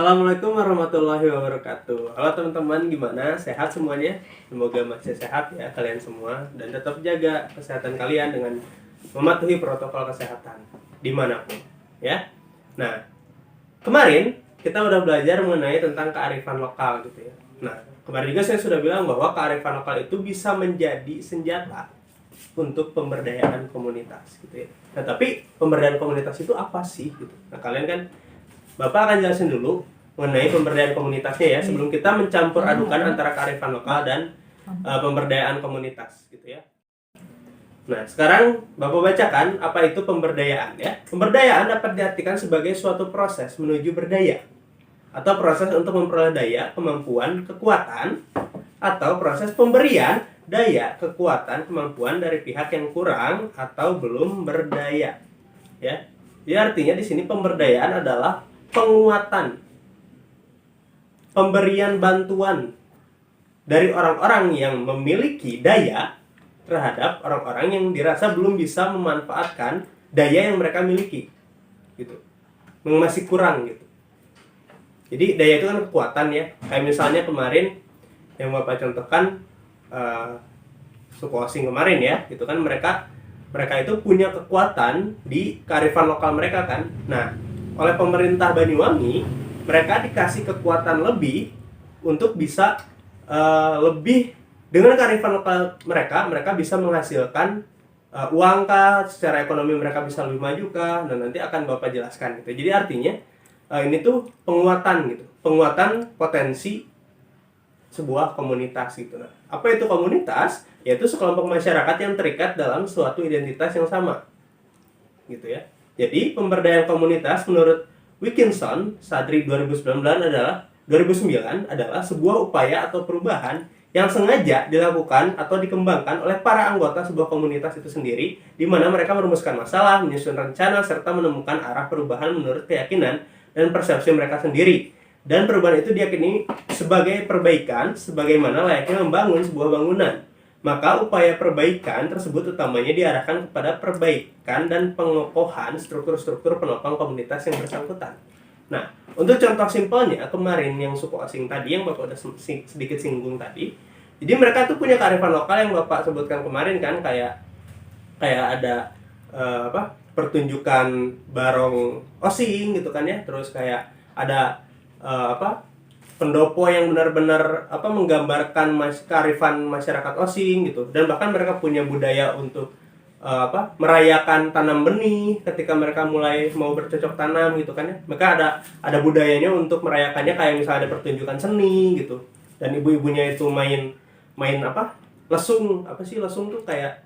Assalamualaikum warahmatullahi wabarakatuh. Halo teman-teman, gimana? Sehat semuanya? Semoga masih sehat ya kalian semua. Dan tetap jaga kesehatan kalian dengan mematuhi protokol kesehatan dimanapun ya. Nah, kemarin kita udah belajar mengenai tentang kearifan lokal gitu ya. Nah, kemarin juga saya sudah bilang bahwa kearifan lokal itu bisa menjadi senjata untuk pemberdayaan komunitas gitu ya. Nah, tapi pemberdayaan komunitas itu apa sih gitu? Nah, kalian kan Bapak akan jelasin dulu mengenai pemberdayaan komunitasnya ya, sebelum kita mencampur adukan antara kearifan lokal dan pemberdayaan komunitas gitu ya. Nah, sekarang Bapak bacakan apa itu pemberdayaan ya. Pemberdayaan dapat diartikan sebagai suatu proses menuju berdaya atau proses untuk memperoleh daya, kemampuan, kekuatan, atau proses pemberian daya, kekuatan, kemampuan dari pihak yang kurang atau belum berdaya ya. Jadi artinya di sini pemberdayaan adalah penguatan, pemberian bantuan dari orang-orang yang memiliki daya terhadap orang-orang yang dirasa belum bisa memanfaatkan daya yang mereka miliki gitu, masih kurang gitu. Jadi daya itu kan kekuatan ya, kayak misalnya kemarin yang Bapak contohkan suku Osing kemarin ya, itu kan mereka itu punya kekuatan di kearifan lokal mereka kan. Nah, oleh pemerintah Banyuwangi, mereka dikasih kekuatan lebih untuk bisa lebih dengan kearifan lokal mereka bisa menghasilkan uang kah, secara ekonomi mereka bisa lebih maju kah, dan nanti akan Bapak jelaskan gitu. Jadi artinya ini tuh penguatan gitu, penguatan potensi sebuah komunitas gitu. Nah, apa itu komunitas? Yaitu sekelompok masyarakat yang terikat dalam suatu identitas yang sama gitu ya. Jadi pemberdayaan komunitas menurut Wilkinson Sadri 2009 adalah sebuah upaya atau perubahan yang sengaja dilakukan atau dikembangkan oleh para anggota sebuah komunitas itu sendiri, di mana mereka merumuskan masalah, menyusun rencana, serta menemukan arah perubahan menurut keyakinan dan persepsi mereka sendiri. Dan perubahan itu diyakini sebagai perbaikan, sebagaimana layaknya membangun sebuah bangunan. Maka upaya perbaikan tersebut utamanya diarahkan kepada perbaikan dan pengokohan struktur-struktur penopang komunitas yang bersangkutan. Nah, untuk contoh simpelnya, kemarin yang suku Osing tadi, yang Bapak udah sedikit singgung tadi, jadi mereka tuh punya kearifan lokal yang Bapak sebutkan kemarin kan, kayak ada pertunjukan barong Osing gitu kan ya, terus kayak ada pendopo yang benar-benar menggambarkan kearifan masyarakat Osing gitu, dan bahkan mereka punya budaya untuk merayakan tanam benih ketika mereka mulai mau bercocok tanam gitu kan ya. Mereka ada budayanya untuk merayakannya, kayak misalnya ada pertunjukan seni gitu, dan ibu-ibunya itu main lesung. Lesung tuh kayak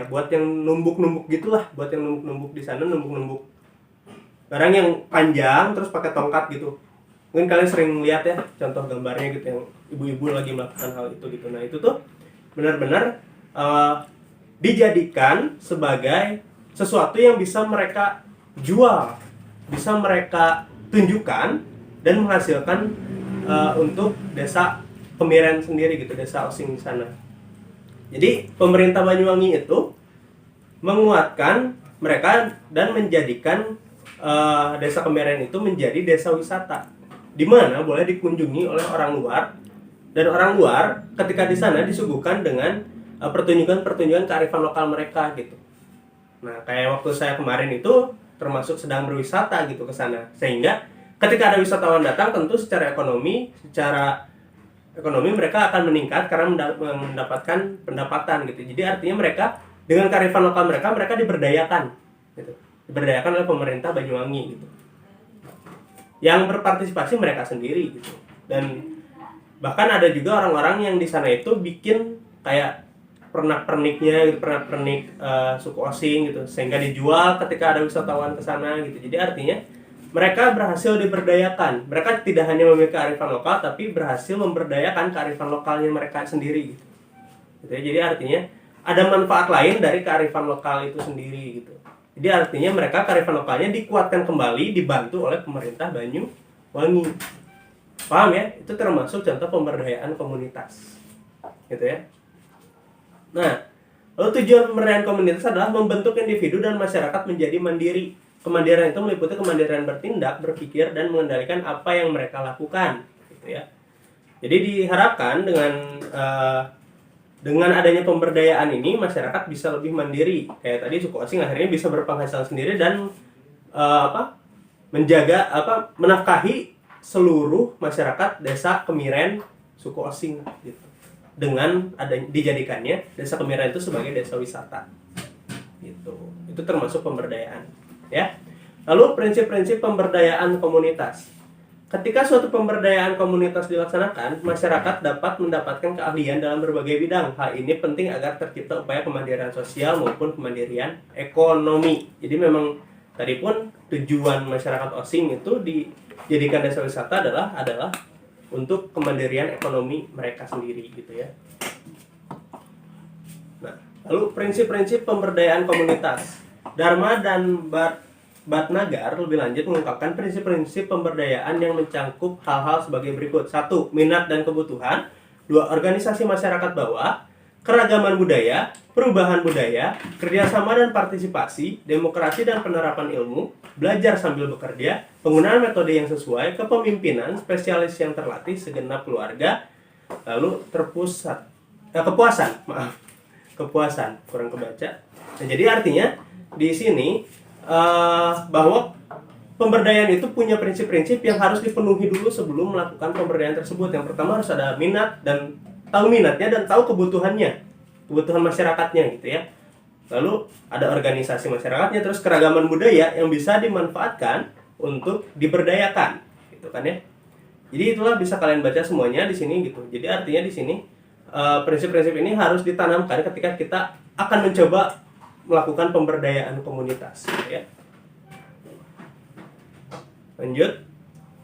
buat yang numbuk-numbuk gitulah, buat yang numbuk-numbuk di sana, numbuk-numbuk barang yang panjang terus pakai tongkat gitu. Mungkin kalian sering lihat ya contoh gambarnya gitu, yang ibu-ibu lagi melakukan hal itu gitu. Nah, itu tuh benar-benar dijadikan sebagai sesuatu yang bisa mereka jual, bisa mereka tunjukkan dan menghasilkan untuk desa Kemiren sendiri gitu, desa Osing di sana. Jadi pemerintah Banyuwangi itu menguatkan mereka dan menjadikan desa Kemiren itu menjadi desa wisata, di mana boleh dikunjungi oleh orang luar, dan orang luar ketika di sana disuguhkan dengan pertunjukan kearifan lokal mereka gitu. Nah, kayak waktu saya kemarin itu termasuk sedang berwisata gitu ke sana, sehingga ketika ada wisatawan datang, tentu secara ekonomi mereka akan meningkat karena mendapatkan pendapatan gitu. Jadi artinya mereka dengan kearifan lokal mereka diberdayakan gitu. Diberdayakan oleh pemerintah Banyuwangi gitu. Yang berpartisipasi mereka sendiri gitu. Dan bahkan ada juga orang-orang yang di sana itu bikin kayak pernak-perniknya gitu, pernak-pernik suku Osing gitu, sehingga dijual ketika ada wisatawan ke sana gitu. Jadi artinya mereka berhasil diberdayakan. Mereka tidak hanya memiliki kearifan lokal, tapi berhasil memberdayakan kearifan lokalnya mereka sendiri gitu. Jadi artinya ada manfaat lain dari kearifan lokal itu sendiri gitu. Jadi artinya mereka kearifan lokalnya dikuatkan kembali, dibantu oleh pemerintah Banyuwangi. Paham ya? Itu termasuk contoh pemberdayaan komunitas. Gitu ya. Nah, lalu tujuan pemberdayaan komunitas adalah membentuk individu dan masyarakat menjadi mandiri Kemandirian itu meliputi kemandirian bertindak, berpikir, dan mengendalikan apa yang mereka lakukan, gitu ya. Jadi diharapkan dengan adanya pemberdayaan ini masyarakat bisa lebih mandiri. Kayak tadi suku osing akhirnya bisa berpenghasilan sendiri dan menafkahi seluruh masyarakat desa Kemiren suku osing gitu. Dengan dijadikannya desa Kemiren itu sebagai desa wisata. Gitu. Itu termasuk pemberdayaan, ya. Lalu prinsip-prinsip pemberdayaan komunitas. Ketika suatu pemberdayaan komunitas dilaksanakan, masyarakat dapat mendapatkan keahlian dalam berbagai bidang. Hal ini penting agar tercipta upaya kemandirian sosial maupun kemandirian ekonomi. Jadi memang tadi pun tujuan masyarakat osing itu dijadikan desa wisata adalah untuk kemandirian ekonomi mereka sendiri gitu ya. Nah, lalu prinsip-prinsip pemberdayaan komunitas. Dharma dan Bhatnagar lebih lanjut mengungkapkan prinsip-prinsip pemberdayaan yang mencakup hal-hal sebagai berikut. 1. Minat dan kebutuhan. 2. Organisasi masyarakat bawah. Keragaman budaya, perubahan budaya, kerjasama dan partisipasi, demokrasi dan penerapan ilmu, belajar sambil bekerja, penggunaan metode yang sesuai, kepemimpinan, spesialis yang terlatih, segenap keluarga, lalu kepuasan, kurang kebaca. Nah, jadi artinya di sini bahwa pemberdayaan itu punya prinsip-prinsip yang harus dipenuhi dulu sebelum melakukan pemberdayaan tersebut. Yang pertama harus ada minat dan tahu minatnya dan tahu kebutuhan masyarakatnya gitu ya. Lalu ada organisasi masyarakatnya, terus keragaman budaya yang bisa dimanfaatkan untuk diberdayakan, gitu kan ya. Jadi itulah bisa kalian baca semuanya di sini gitu. Jadi artinya di sini prinsip-prinsip ini harus ditanamkan ketika kita akan mencoba melakukan pemberdayaan komunitas, gitu ya. Lanjut.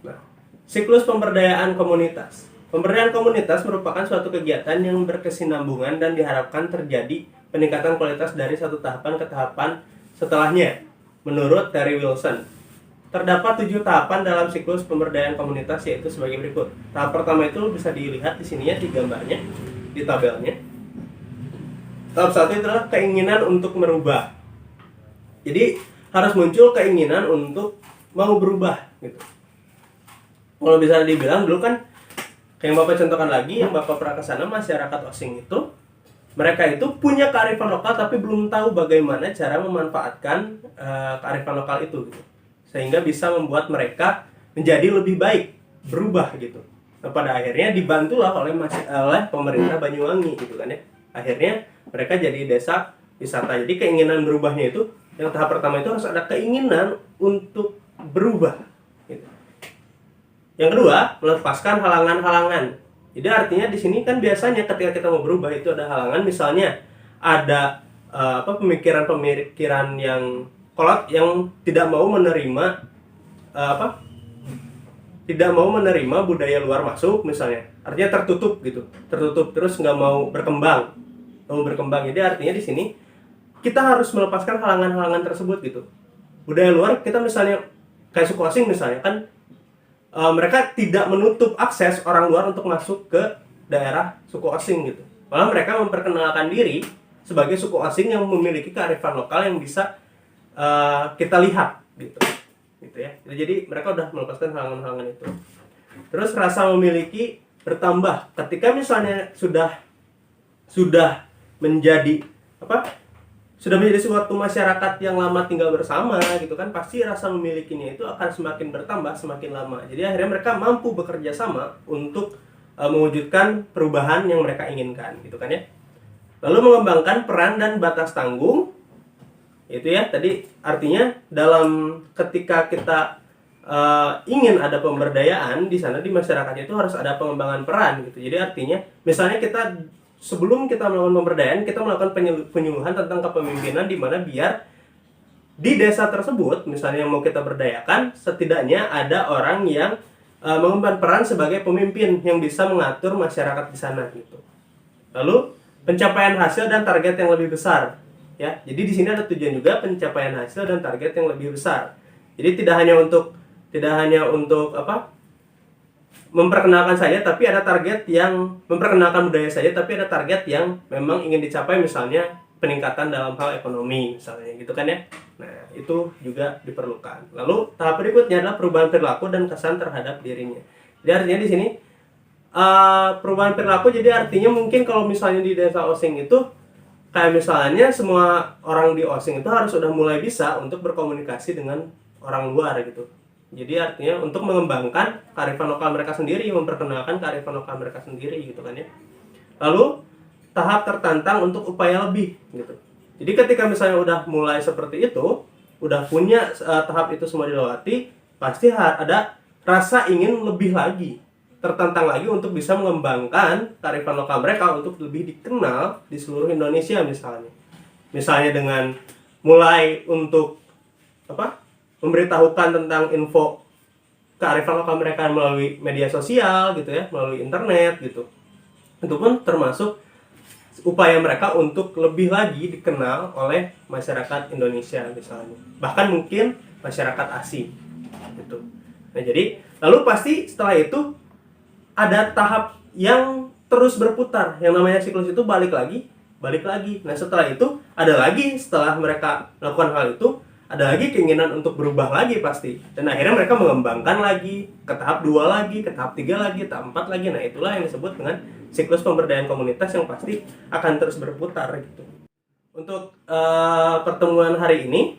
Nah, siklus pemberdayaan komunitas. Pemberdayaan komunitas merupakan suatu kegiatan yang berkesinambungan dan diharapkan terjadi peningkatan kualitas dari satu tahapan ke tahapan setelahnya. Menurut Terry Wilson, terdapat 7 tahapan dalam siklus pemberdayaan komunitas, yaitu sebagai berikut. Tahap pertama itu bisa dilihat di sininya di gambarnya, di tabelnya. Tahap 1 adalah keinginan untuk merubah. Jadi harus muncul keinginan untuk mau berubah gitu. Kalau bisa dibilang dulu kan yang Bapak contohkan lagi, yang Bapak pernah kesana, masyarakat osing itu mereka itu punya kearifan lokal tapi belum tahu bagaimana cara memanfaatkan kearifan lokal itu gitu. Sehingga bisa membuat mereka menjadi lebih baik, berubah gitu. Nah, pada akhirnya dibantulah oleh pemerintah Banyuwangi gitu kan ya. Akhirnya mereka jadi desa wisata. Jadi keinginan berubahnya itu, yang tahap pertama itu harus ada keinginan untuk berubah gitu. Yang kedua, melepaskan halangan-halangan. Jadi artinya di sini kan biasanya ketika kita mau berubah itu ada halangan, misalnya ada pemikiran-pemikiran yang kolot yang tidak mau menerima tidak mau menerima budaya luar masuk misalnya. Artinya tertutup gitu. Tertutup terus nggak mau berkembang. Jadi artinya di sini kita harus melepaskan halangan-halangan tersebut gitu. Budaya luar kita misalnya kayak suku osing misalnya kan mereka tidak menutup akses orang luar untuk masuk ke daerah suku osing gitu. Malah mereka memperkenalkan diri sebagai suku osing yang memiliki kearifan lokal yang bisa kita lihat gitu ya. Jadi mereka udah melepaskan halangan-halangan itu. Terus rasa memiliki bertambah. Ketika misalnya sudah menjadi suatu masyarakat yang lama tinggal bersama gitu kan, pasti rasa memilikinya itu akan semakin bertambah semakin lama. Jadi akhirnya mereka mampu bekerja sama untuk mewujudkan perubahan yang mereka inginkan gitu kan ya. Lalu mengembangkan peran dan batas tanggung. Itu ya, tadi artinya dalam ketika kita ingin ada pemberdayaan di sana, di masyarakatnya itu harus ada pengembangan peran gitu. Jadi artinya misalnya sebelum kita melakukan pemberdayaan, kita melakukan penyuluhan tentang kepemimpinan, di mana biar di desa tersebut misalnya yang mau kita berdayakan, setidaknya ada orang yang mengemban peran sebagai pemimpin yang bisa mengatur masyarakat di sana gitu. Lalu pencapaian hasil dan target yang lebih besar ya. Jadi di sini ada tujuan juga, pencapaian hasil dan target yang lebih besar. Jadi tidak hanya untuk memperkenalkan saja, tapi ada target yang memperkenalkan budaya saja, tapi ada target yang memang ingin dicapai, misalnya peningkatan dalam hal ekonomi misalnya gitu kan ya. Nah, itu juga diperlukan. Lalu tahap berikutnya adalah perubahan perilaku dan kesan terhadap dirinya. Jadi artinya di sini perubahan perilaku, jadi artinya mungkin kalau misalnya di desa Osing itu kayak misalnya semua orang di Osing itu harus sudah mulai bisa untuk berkomunikasi dengan orang luar gitu. Jadi artinya untuk mengembangkan kearifan lokal mereka sendiri, memperkenalkan kearifan lokal mereka sendiri gitu kan ya. Lalu tahap tertantang untuk upaya lebih gitu. Jadi ketika misalnya udah mulai seperti itu, udah punya tahap itu semua dilewati, pasti ada rasa ingin lebih lagi, tertantang lagi untuk bisa mengembangkan kearifan lokal mereka untuk lebih dikenal di seluruh Indonesia misalnya. Misalnya dengan mulai untuk memberitahukan tentang info kearifan lokal mereka melalui media sosial gitu ya, melalui internet gitu. Itu pun termasuk upaya mereka untuk lebih lagi dikenal oleh masyarakat Indonesia misalnya, bahkan mungkin masyarakat asing gitu. Nah, jadi lalu pasti setelah itu ada tahap yang terus berputar, yang namanya siklus itu balik lagi. Nah, setelah itu ada lagi, setelah mereka melakukan hal itu ada lagi keinginan untuk berubah lagi pasti, dan akhirnya mereka mengembangkan lagi ke tahap 2 lagi, ke tahap 3 lagi, tahap 4 lagi. Nah, itulah yang disebut dengan siklus pemberdayaan komunitas yang pasti akan terus berputar gitu. Untuk pertemuan hari ini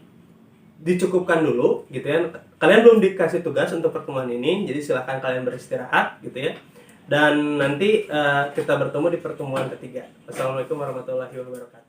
dicukupkan dulu gitu ya. Kalian belum dikasih tugas untuk pertemuan ini, jadi silahkan kalian beristirahat gitu ya. Dan nanti kita bertemu di pertemuan ketiga. Wassalamualaikum warahmatullahi wabarakatuh.